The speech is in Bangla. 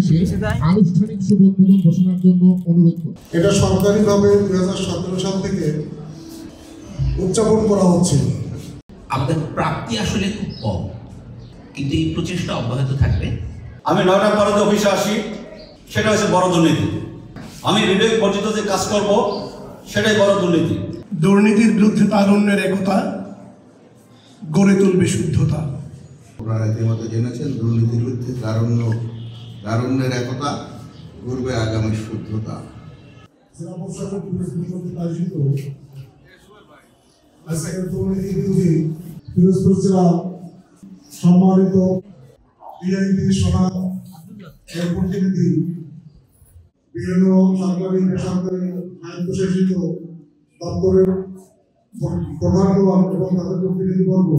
শেষে আনুষ্ঠানিক শুভ উদ্বোধন ঘোষণার জন্য অনুরোধ করি। এটা সরকারিভাবে 2017 সাল থেকে উদযাপন করা হচ্ছে। আমাদের প্রাপ্তি আসলে খুব কম, কিন্তু এই প্রচেষ্টা অব্যাহত থাকবে। আমি 9টার পরে যে অফিসে আসি, সেটা হচ্ছে বড় দুর্নীতি। আমি বিবেক বর্জিত যে কাজ করব, সেটাই বড় দুর্নীতি। দুর্নীতির বিরুদ্ধে তারুণ্যের একতা গড়ে তুলবে শুদ্ধতা। আপনারা ইতিমধ্যে জেনেছেন, দুর্নীতির বিরুদ্ধে তারুণ্যের একতা গড়বে আগামী শুদ্ধতা। জেলা প্রশাসক আয়োজিত আজকের দুর্নীতি বিরোধী পিরোজপুর জেলা সম্মানিত বিআইবি সভা এর প্রতিনিধি, বিভিন্ন সরকারি বেসরকারি স্বায়ত্তশাসিত দপ্তরের প্রধানগণ এবং তাদের প্রতিনিধিবর্গ